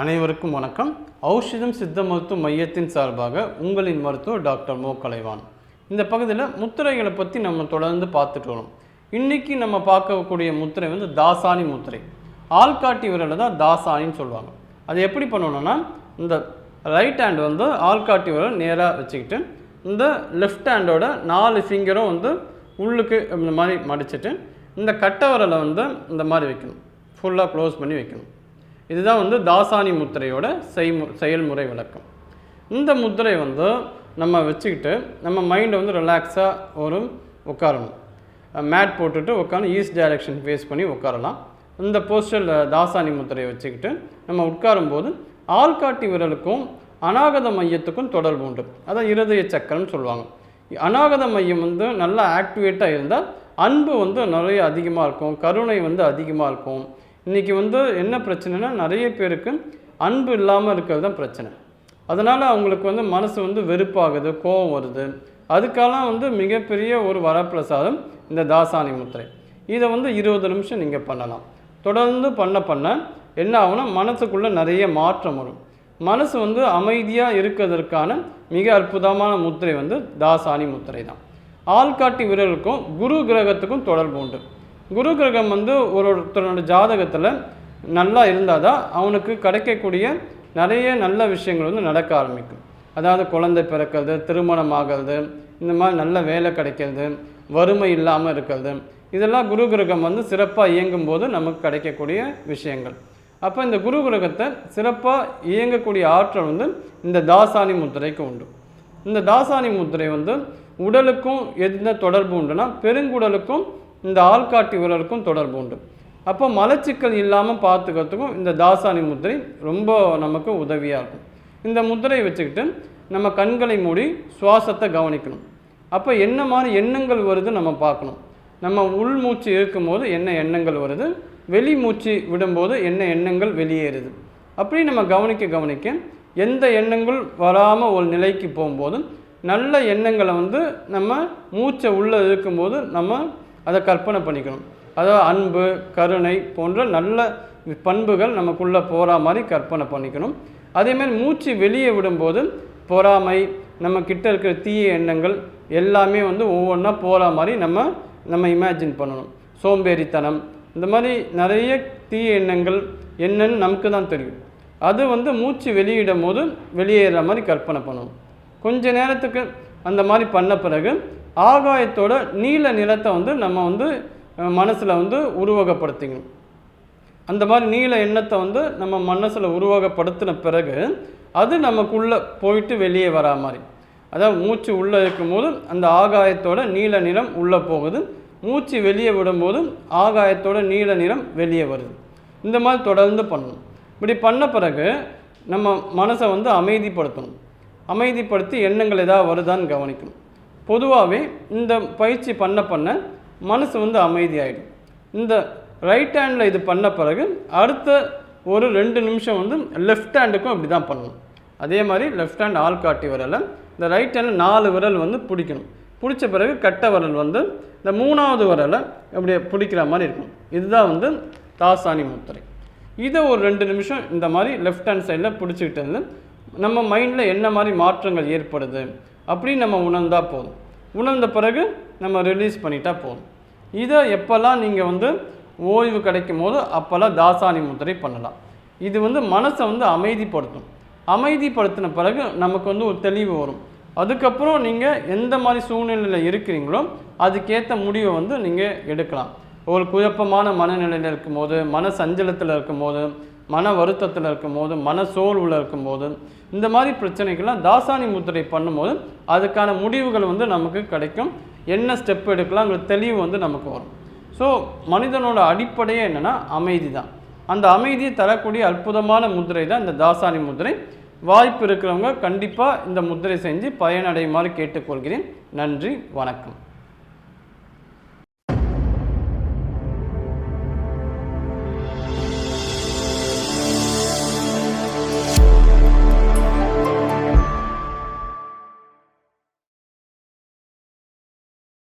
அனைவருக்கும் வணக்கம். ஔஷதம் சித்த மருத்துவ மையத்தின் சார்பாக உங்களின் மருத்துவர் டாக்டர் மோ கலைவான். இந்த பகுதியில் முத்திரைகளை பற்றி நம்ம தொடர்ந்து பார்த்துட்டு வரோம். இன்றைக்கி நம்ம பார்க்கக்கூடிய முத்திரை வந்து தாசானி முத்திரை. ஆள்காட்டி விரலை தான் தாசானின்னு சொல்லுவாங்க. அது எப்படி பண்ணணும்னா, இந்த ரைட் ஹேண்ட் வந்து ஆள்காட்டி விரல் நேராக வச்சுக்கிட்டு இந்த லெஃப்ட் ஹேண்டோட 4 ஃபிங்கரும் வந்து உள்ளுக்கு இந்த மாதிரி மடிச்சுட்டு இந்த கட்டை விரலை வந்து இந்த மாதிரி வைக்கணும், ஃபுல்லாக க்ளோஸ் பண்ணி வைக்கணும். இதுதான் வந்து தாசானி முத்திரையோட செயல்முறை விளக்கம். இந்த முத்திரை வந்து நம்ம வச்சுக்கிட்டு நம்ம மைண்டை வந்து ரிலாக்ஸாக உட்காரணும். மேட் போட்டுட்டு உட்காந்து ஈஸ்ட் டைரக்ஷன் ஃபேஸ் பண்ணி உட்காரலாம். இந்த போஸ்டரில் தாசானி முத்திரையை வச்சுக்கிட்டு நம்ம உட்காரும்போது ஆள்காட்டி விரலுக்கும் அநாகத மையத்துக்கும் தொடர்பு உண்டு. அதான் இருதய சக்கரம்னு சொல்லுவாங்க. அநாகத மையம் வந்து நல்லா ஆக்டிவேட்டாக இருந்தால் அன்பு வந்து நிறைய அதிகமாக இருக்கும், கருணை வந்து அதிகமாக இருக்கும். இன்றைக்கி வந்து என்ன பிரச்சனைனா, நிறைய பேருக்கு அன்பு இல்லாமல் இருக்கிறது தான் பிரச்சனை. அதனால் அவங்களுக்கு வந்து மனசு வந்து வெறுப்பாகுது, கோபம் வருது. அதுக்கெல்லாம் வந்து மிகப்பெரிய ஒரு வரப்பிரசாதம் இந்த தாசானி முத்திரை. இதை வந்து 20 நிமிஷம் நீங்கள் பண்ணலாம். தொடர்ந்து பண்ண என்ன ஆகுனா, மனசுக்குள்ளே நிறைய மாற்றம் வரும். மனசு வந்து அமைதியாக இருக்கிறதுக்கான மிக அற்புதமான முத்திரை வந்து தாசானி முத்திரை தான். ஆள்காட்டி விரலுக்கும் குரு கிரகத்துக்கும் தொடர்பு உண்டு. குரு கிரகம் வந்து ஒருத்தரோட ஜாதகத்தில் நல்லா இருந்தால் தான் அவனுக்கு கிடைக்கக்கூடிய நிறைய நல்ல விஷயங்கள் வந்து நடக்க ஆரம்பிக்கும். அதாவது குழந்தை பிறக்கிறது, திருமணம் ஆகிறது, இந்த மாதிரி நல்ல வேலை கிடைக்கிறது, வறுமை இல்லாமல் இருக்கிறது, இதெல்லாம் குரு கிரகம் வந்து சிறப்பாக இயங்கும் போது நமக்கு கிடைக்கக்கூடிய விஷயங்கள். அப்போ இந்த குரு கிரகத்தை சிறப்பாக இயங்கக்கூடிய ஆற்றல் வந்து இந்த தாசானி முத்திரைக்கு உண்டு. இந்த தாசானி முத்திரை வந்து உடலுக்கும் எந்த தொடர்பு உண்டுனா, பெருங்குடலுக்கும் இந்த ஆள்காட்டி விரலுக்கும் தொடர்பு உண்டு. அப்போ மலச்சிக்கல் இல்லாமல் பார்த்துக்கிறதுக்கும் இந்த தாசானி முத்திரை ரொம்ப நமக்கு உதவியாக இருக்கும். இந்த முத்திரையை வச்சுக்கிட்டு நம்ம கண்களை மூடி சுவாசத்தை கவனிக்கணும். அப்போ என்ன மாதிரி எண்ணங்கள் வருது நம்ம பார்க்கணும். நம்ம உள் மூச்சு இருக்கும்போது என்ன எண்ணங்கள் வருது, வெளி மூச்சு விடும்போது என்ன எண்ணங்கள் வெளியேறுது, அப்படி நம்ம கவனிக்க எந்த எண்ணங்கள் வராமல் ஒரு நிலைக்கு போகும்போது நல்ல எண்ணங்களை வந்து நம்ம மூச்சை உள்ளே இருக்கும்போது நம்ம அதை கற்பனை பண்ணிக்கணும். அதாவது அன்பு, கருணை போன்ற நல்ல பண்புகள் நமக்குள்ளே போகிற மாதிரி கற்பனை பண்ணிக்கணும். அதேமாதிரி மூச்சு வெளியே விடும்போது பொறாமை, நம்ம கிட்ட இருக்கிற தீய எண்ணங்கள் எல்லாமே வந்து ஒவ்வொன்றா போகிற மாதிரி நம்ம இமேஜின் பண்ணணும். சோம்பேறித்தனம், இந்த மாதிரி நிறைய தீய எண்ணங்கள் என்னன்னு நமக்கு தான் தெரியும். அது வந்து மூச்சு வெளியிடும் போது வெளியேற மாதிரி கற்பனை பண்ணணும். கொஞ்ச நேரத்துக்கு அந்த மாதிரி பண்ண பிறகு ஆகாயத்தோட நீல நிறத்தை வந்து நம்ம வந்து மனசில் வந்து உருவகப்படுத்திக்கணும். அந்த மாதிரி நீல எண்ணத்தை வந்து நம்ம மனசில் உருவகப்படுத்தின பிறகு அது நமக்குள்ளே போயிட்டு வெளியே வரா மாதிரி, அதாவது மூச்சு உள்ளே இருக்கும்போது அந்த ஆகாயத்தோட நீல நிறம் உள்ளே போகுது, மூச்சு வெளியே விடும்போது ஆகாயத்தோட நீல நிறம் வெளியே வருது. இந்த மாதிரி தொடர்ந்து பண்ணணும். இப்படி பண்ண பிறகு நம்ம மனசை வந்து அமைதிப்படுத்தணும். அமைதிப்படுத்தி எண்ணங்கள் ஏதாவது வருதான்னு கவனிக்கணும். பொதுவாகவே இந்த பயிற்சி பண்ண மனசு வந்து அமைதியாகிடும். இந்த ரைட் ஹேண்டில் இது பண்ண பிறகு அடுத்த ஒரு 2 நிமிஷம் வந்து லெஃப்ட் ஹேண்டுக்கும் அப்படி தான் பண்ணணும். அதே மாதிரி லெஃப்ட் ஹேண்ட் ஆள்காட்டி விரலை இந்த ரைட் ஹேண்டில் 4 விரல் வந்து பிடிக்கணும். பிடிச்ச பிறகு கட்டை விரல் வந்து இந்த 3வது விரலை அப்படியே பிடிக்கிற மாதிரி இருக்கும். இதுதான் வந்து தாசானி முத்திரை. இதை ஒரு 2 நிமிஷம் இந்த மாதிரி லெஃப்ட் ஹேண்ட் சைடில் பிடிச்சிக்கிட்டு நம்ம மைண்டில் என்ன மாதிரி மாற்றங்கள் ஏற்படுது அப்படின்னு நம்ம உணர்ந்தால் போதும். உணர்ந்த பிறகு நம்ம ரிலீஸ் பண்ணிட்டா போதும். இதை எப்போல்லாம் நீங்கள் வந்து ஓய்வு கிடைக்கும் போது அப்போல்லாம் தாசானி முத்திரை பண்ணலாம். இது வந்து மனசை வந்து அமைதிப்படுத்தும். அமைதிப்படுத்தின பிறகு நமக்கு வந்து ஒரு தெளிவு வரும். அதுக்கப்புறம் நீங்கள் எந்த மாதிரி சூழ்நிலையில் இருக்கிறீங்களோ அதுக்கேற்ற முடிவை வந்து நீங்கள் எடுக்கலாம். ஒரு குழப்பமான மனநிலையில் இருக்கும்போது, மன சஞ்சலத்தில் இருக்கும்போது, மன வருத்தத்தில் இருக்கும்போது, மன சோர்வில் இருக்கும்போது, இந்த மாதிரி பிரச்சனைகள்லாம் தாசானி முத்திரை பண்ணும்போது அதுக்கான முடிவுகள் வந்து நமக்கு கிடைக்கும். என்ன ஸ்டெப் எடுக்கலாங்கிற தெளிவு வந்து நமக்கு வரும். ஸோ மனிதனோட அடிப்படையே என்னென்னா அமைதி தான். அந்த அமைதியை தரக்கூடிய அற்புதமான முத்திரை தான் இந்த தாசானி முத்திரை. வாய்ப்பு இருக்கிறவங்க கண்டிப்பாக இந்த முத்திரை செஞ்சு பயனடையுமாறு கேட்டுக்கொள்கிறேன். நன்றி, வணக்கம்.